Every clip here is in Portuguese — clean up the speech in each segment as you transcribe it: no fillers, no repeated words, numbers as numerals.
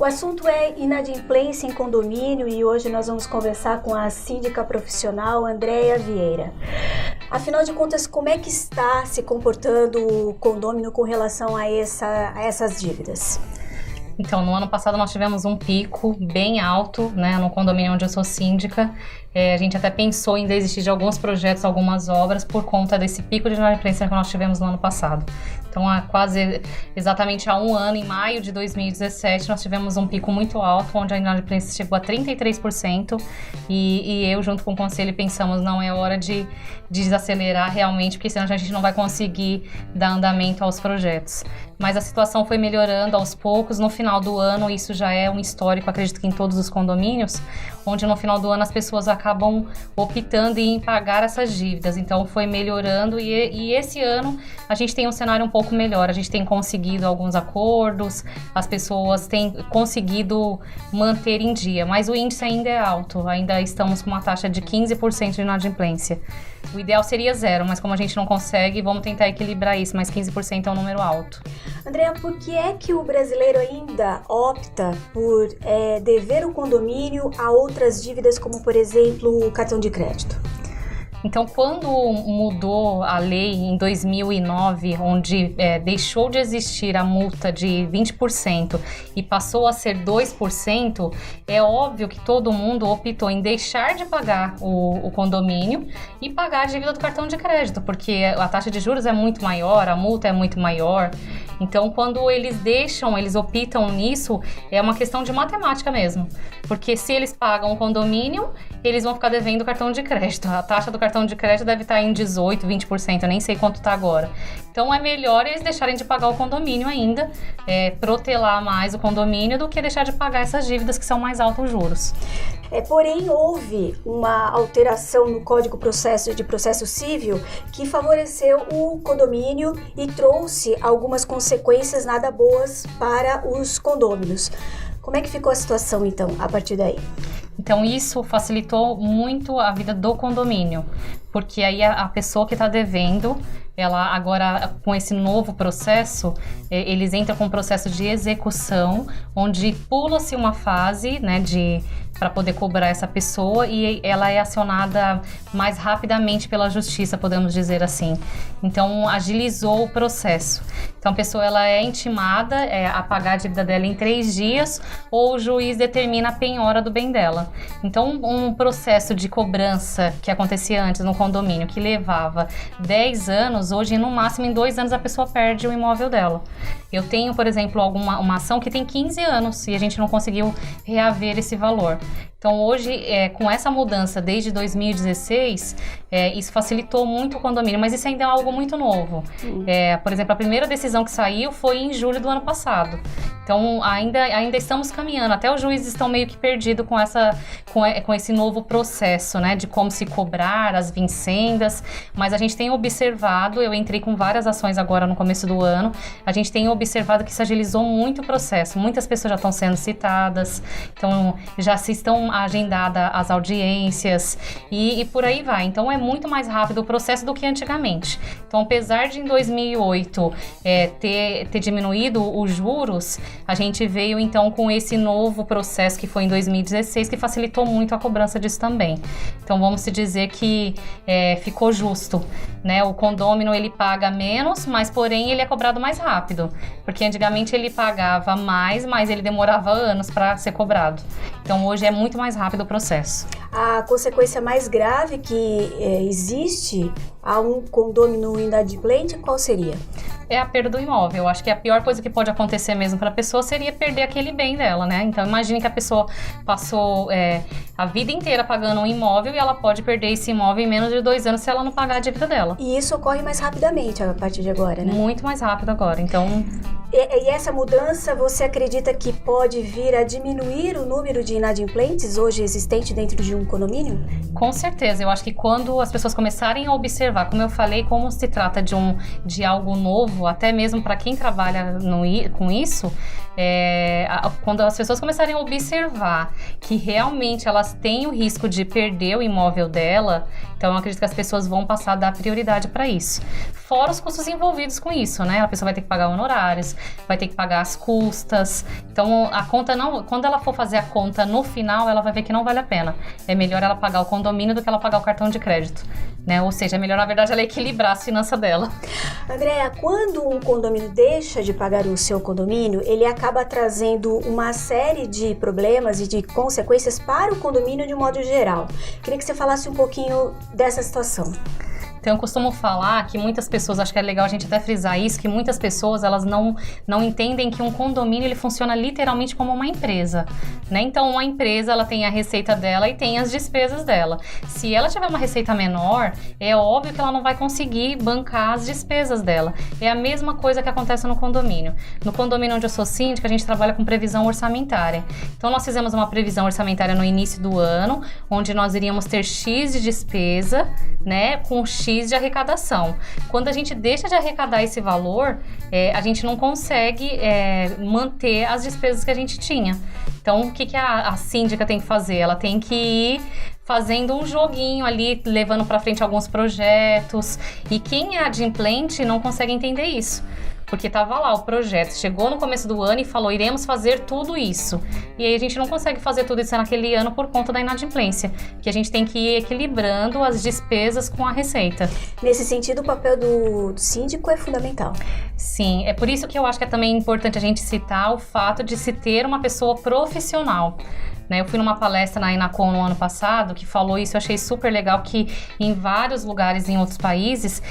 O assunto é inadimplência em condomínio e hoje nós vamos conversar com a síndica profissional Andréia Vieira. Afinal de contas, como é que está se comportando o condômino com relação a essas dívidas? Então, no ano passado nós tivemos um pico bem alto, né, no condomínio onde eu sou síndica. A gente até pensou em desistir de alguns projetos, algumas obras, por conta desse pico de inadimplência que nós tivemos no ano passado. Então, exatamente há um ano, em maio de 2017, nós tivemos um pico muito alto, onde a inadimplência chegou a 33%, e eu, junto com o conselho, pensamos, não é hora de desacelerar realmente, porque senão a gente não vai conseguir dar andamento aos projetos. Mas a situação foi melhorando aos poucos. No final do ano, isso já é um histórico, acredito que em todos os condomínios, onde no final do ano as pessoas acabam optando em pagar essas dívidas. Então foi melhorando e esse ano a gente tem um cenário um pouco melhor. A gente tem conseguido alguns acordos, as pessoas têm conseguido manter em dia, mas o índice ainda é alto, ainda estamos com uma taxa de 15% de inadimplência. O ideal seria 0, mas como a gente não consegue, vamos tentar equilibrar isso, mas 15% é um número alto. Andréia, por que é que o brasileiro ainda opta por dever o condomínio a outras dívidas, como por exemplo o cartão de crédito? Então, quando mudou a lei em 2009, onde deixou de existir a multa de 20% e passou a ser 2%, é óbvio que todo mundo optou em deixar de pagar o condomínio e pagar a dívida do cartão de crédito, porque a taxa de juros é muito maior, a multa é muito maior. Então, quando eles optam nisso, é uma questão de matemática mesmo. Porque se eles pagam o condomínio, eles vão ficar devendo o cartão de crédito. A taxa do cartão de crédito deve estar em 18%, 20%, eu nem sei quanto está agora. Então, é melhor eles deixarem de pagar o condomínio ainda, protelar mais o condomínio, do que deixar de pagar essas dívidas que são mais altos os juros. Porém, houve uma alteração no Código de Processo Civil que favoreceu o condomínio e trouxe algumas consequências nada boas para os condôminos. Como é que ficou a situação, então, a partir daí? Então, isso facilitou muito a vida do condomínio, porque aí a pessoa que está devendo, ela agora, com esse novo processo, eles entram com um processo de execução, onde pula-se uma fase, né, para poder cobrar essa pessoa, e ela é acionada mais rapidamente pela justiça, podemos dizer assim. Então, agilizou o processo. Então, a pessoa ela é intimada a pagar a dívida dela em 3 dias, ou o juiz determina a penhora do bem dela. Então, um processo de cobrança que acontecia antes no condomínio, que levava 10 anos, hoje, no máximo, em 2 anos, a pessoa perde o imóvel dela. Eu tenho, por exemplo, uma ação que tem 15 anos e a gente não conseguiu reaver esse valor. Então, hoje, com essa mudança desde 2016, isso facilitou muito o condomínio, mas isso ainda é algo muito novo. Por exemplo, a primeira decisão que saiu foi em julho do ano passado. Então, ainda estamos caminhando, até os juízes estão meio que perdidos com esse novo processo, né, de como se cobrar as vincendas, mas a gente tem observado, eu entrei com várias ações agora no começo do ano, a gente tem observado que se agilizou muito o processo, muitas pessoas já estão sendo citadas, então já se estão agendadas as audiências e por aí vai. Então, é muito mais rápido o processo do que antigamente. Então, apesar de em 2008 ter diminuído os juros, a gente veio então com esse novo processo que foi em 2016, que facilitou muito a cobrança disso também. Então, vamos se dizer que ficou justo, né? O condômino ele paga menos, mas porém ele é cobrado mais rápido, porque antigamente ele pagava mais, mas ele demorava anos para ser cobrado. Então, hoje é muito mais rápido o processo. A consequência mais grave que existe a um condômino inadimplente, qual seria? É a perda do imóvel. Eu acho que a pior coisa que pode acontecer mesmo para a pessoa seria perder aquele bem dela, né? Então, imagine que a pessoa passou a vida inteira pagando um imóvel e ela pode perder esse imóvel em menos de 2 anos se ela não pagar a dívida dela. E isso ocorre mais rapidamente a partir de agora, né? Muito mais rápido agora, então... E essa mudança, você acredita que pode vir a diminuir o número de inadimplentes hoje existente dentro de um condomínio? Com certeza, eu acho que quando as pessoas começarem a observar, como eu falei, como se trata de algo novo, até mesmo para quem trabalha com isso, quando as pessoas começarem a observar que realmente elas têm o risco de perder o imóvel dela, então eu acredito que as pessoas vão passar a dar prioridade para isso. Fora os custos envolvidos com isso, né? A pessoa vai ter que pagar honorários, vai ter que pagar as custas. Então, a conta não, quando ela for fazer a conta no final, ela vai ver que não vale a pena. É melhor ela pagar o condomínio do que ela pagar o cartão de crédito, né? Ou seja, é melhor, na verdade, ela equilibrar as finanças dela. Andréa, quando um condomínio deixa de pagar o seu condomínio, ele acaba trazendo uma série de problemas e de consequências para o condomínio de um modo geral. Queria que você falasse um pouquinho dessa situação. Então, eu costumo falar que muitas pessoas, acho que é legal a gente até frisar isso, que muitas pessoas, elas não entendem que um condomínio, ele funciona literalmente como uma empresa, né? Então, uma empresa, ela tem a receita dela e tem as despesas dela. Se ela tiver uma receita menor, é óbvio que ela não vai conseguir bancar as despesas dela. É a mesma coisa que acontece no condomínio. No condomínio onde eu sou síndica, a gente trabalha com previsão orçamentária. Então, nós fizemos uma previsão orçamentária no início do ano, onde nós iríamos ter X de despesa, né, com X de arrecadação. Quando a gente deixa de arrecadar esse valor, a gente não consegue manter as despesas que a gente tinha. Então, o que a síndica tem que fazer? Ela tem que ir fazendo um joguinho ali, levando para frente alguns projetos. E quem é adimplente não consegue entender isso. Porque estava lá o projeto, chegou no começo do ano e falou, iremos fazer tudo isso. E aí a gente não consegue fazer tudo isso naquele ano por conta da inadimplência, que a gente tem que ir equilibrando as despesas com a receita. Nesse sentido, o papel do síndico é fundamental. Sim, é por isso que eu acho que é também importante a gente citar o fato de se ter uma pessoa profissional. Eu fui numa palestra na Enacom no ano passado que falou isso, eu achei super legal, que em vários lugares em outros países,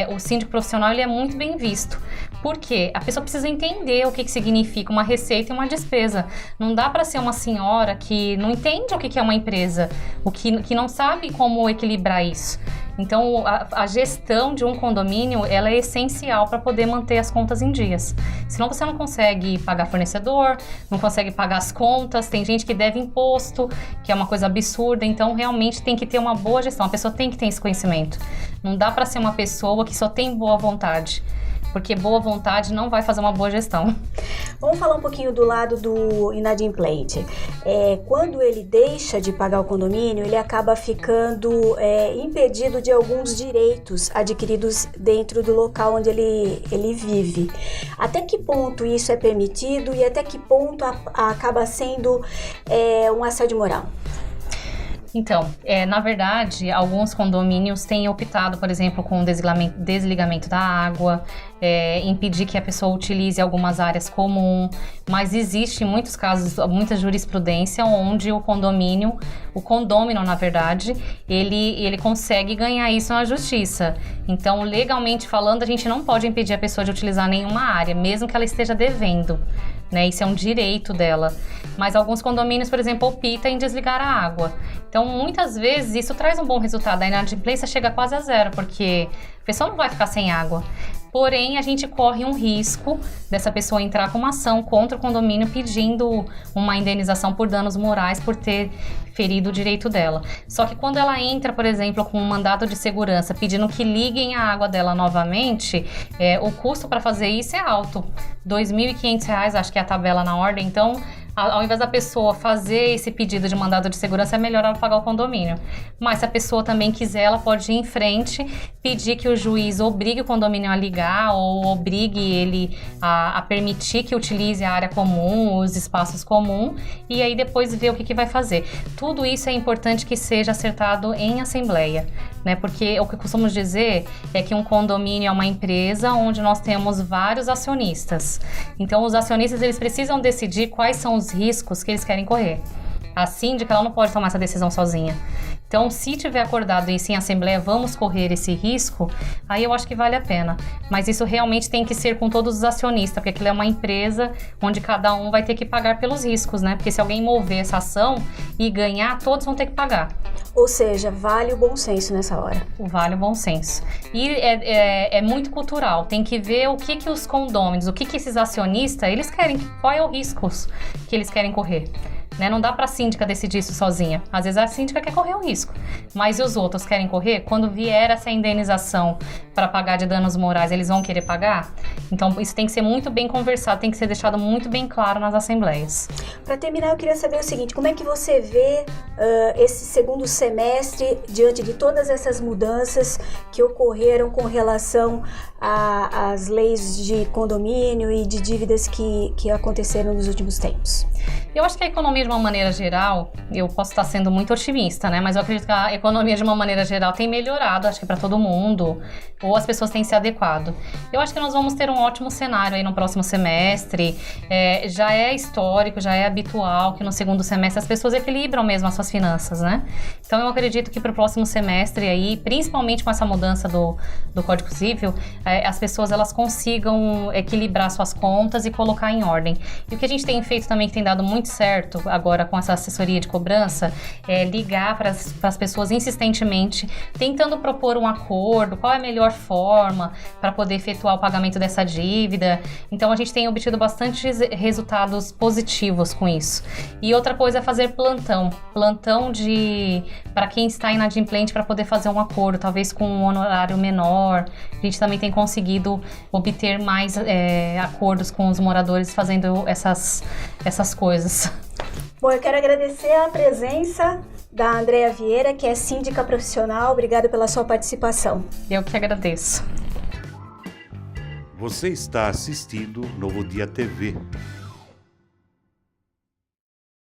o síndico profissional ele é muito bem visto. Por quê? A pessoa precisa entender o que significa uma receita e uma despesa. Não dá para ser uma senhora que não entende o que é uma empresa, que não sabe como equilibrar isso. Então, a gestão de um condomínio, ela é essencial para poder manter as contas em dias. Senão você não consegue pagar fornecedor, não consegue pagar as contas, tem gente que deve imposto, que é uma coisa absurda. Então, realmente tem que ter uma boa gestão, a pessoa tem que ter esse conhecimento. Não dá para ser uma pessoa que só tem boa vontade, porque boa vontade não vai fazer uma boa gestão. Vamos falar um pouquinho do lado do inadimplente. Quando ele deixa de pagar o condomínio, ele acaba ficando impedido de alguns direitos adquiridos dentro do local onde ele vive. Até que ponto isso é permitido e até que ponto acaba sendo um assédio moral? Então, na verdade, alguns condomínios têm optado, por exemplo, com o desligamento da água, impedir que a pessoa utilize algumas áreas comuns, mas existe em muitos casos, muita jurisprudência onde o condômino, na verdade, ele consegue ganhar isso na justiça. Então, legalmente falando, a gente não pode impedir a pessoa de utilizar nenhuma área, mesmo que ela esteja devendo. Isso é um direito dela. Mas alguns condomínios, por exemplo, optam em desligar a água. Então, muitas vezes, isso traz um bom resultado. A inadimplência chega quase a zero, porque a pessoa não vai ficar sem água. Porém, a gente corre um risco dessa pessoa entrar com uma ação contra o condomínio pedindo uma indenização por danos morais por ter ferido o direito dela. Só que quando ela entra, por exemplo, com um mandado de segurança pedindo que liguem a água dela novamente, o custo para fazer isso é alto. R$ 2.500, acho que é a tabela na ordem. Então, ao invés da pessoa fazer esse pedido de mandado de segurança, é melhor ela pagar o condomínio. Mas se a pessoa também quiser, ela pode ir em frente, pedir que o juiz obrigue o condomínio a ligar ou obrigue ele a permitir que utilize a área comum, os espaços comuns, e aí depois ver o que vai fazer. Tudo isso é importante que seja acertado em assembleia, porque o que costumamos dizer é que um condomínio é uma empresa onde nós temos vários acionistas. Então, os acionistas eles precisam decidir quais são os riscos que eles querem correr. A síndica ela não pode tomar essa decisão sozinha. Então, se tiver acordado isso em assembleia, vamos correr esse risco, aí eu acho que vale a pena. Mas isso realmente tem que ser com todos os acionistas, porque aquilo é uma empresa onde cada um vai ter que pagar pelos riscos, Porque se alguém mover essa ação e ganhar, todos vão ter que pagar. Ou seja, vale o bom senso nessa hora. Vale o bom senso. E é muito cultural. Tem que ver o que os condôminos, o que esses acionistas, eles querem, qual é o risco que eles querem correr. Não dá para a síndica decidir isso sozinha. Às vezes a síndica quer correr o risco. Mas e os outros querem correr? Quando vier essa indenização para pagar de danos morais, eles vão querer pagar? Então isso tem que ser muito bem conversado, tem que ser deixado muito bem claro nas assembleias. Para terminar, eu queria saber o seguinte, como é que você vê esse segundo semestre diante de todas essas mudanças que ocorreram com relação as leis de condomínio e de dívidas que aconteceram nos últimos tempos? Eu acho que a economia, de uma maneira geral, eu posso estar sendo muito otimista, né? Mas eu acredito que a economia, de uma maneira geral, tem melhorado, acho que para todo mundo, ou as pessoas têm se adequado. Eu acho que nós vamos ter um ótimo cenário aí no próximo semestre. Já é histórico, já é habitual que no segundo semestre as pessoas equilibram mesmo as suas finanças, né? Então eu acredito que para o próximo semestre aí, principalmente com essa mudança do Código Civil, as pessoas elas consigam equilibrar suas contas e colocar em ordem. E o que a gente tem feito também, que tem dado muito certo agora com essa assessoria de cobrança, é ligar para as pessoas insistentemente, tentando propor um acordo, qual é a melhor forma para poder efetuar o pagamento dessa dívida. Então a gente tem obtido bastante resultados positivos com isso. E outra coisa é fazer plantão para quem está inadimplente, para poder fazer um acordo, talvez com um honorário menor. A gente também tem conseguido obter mais acordos com os moradores fazendo essas coisas. Bom, eu quero agradecer a presença da Andréa Vieira, que é síndica profissional. Obrigada pela sua participação. Eu que agradeço. Você está assistindo Novo Dia TV.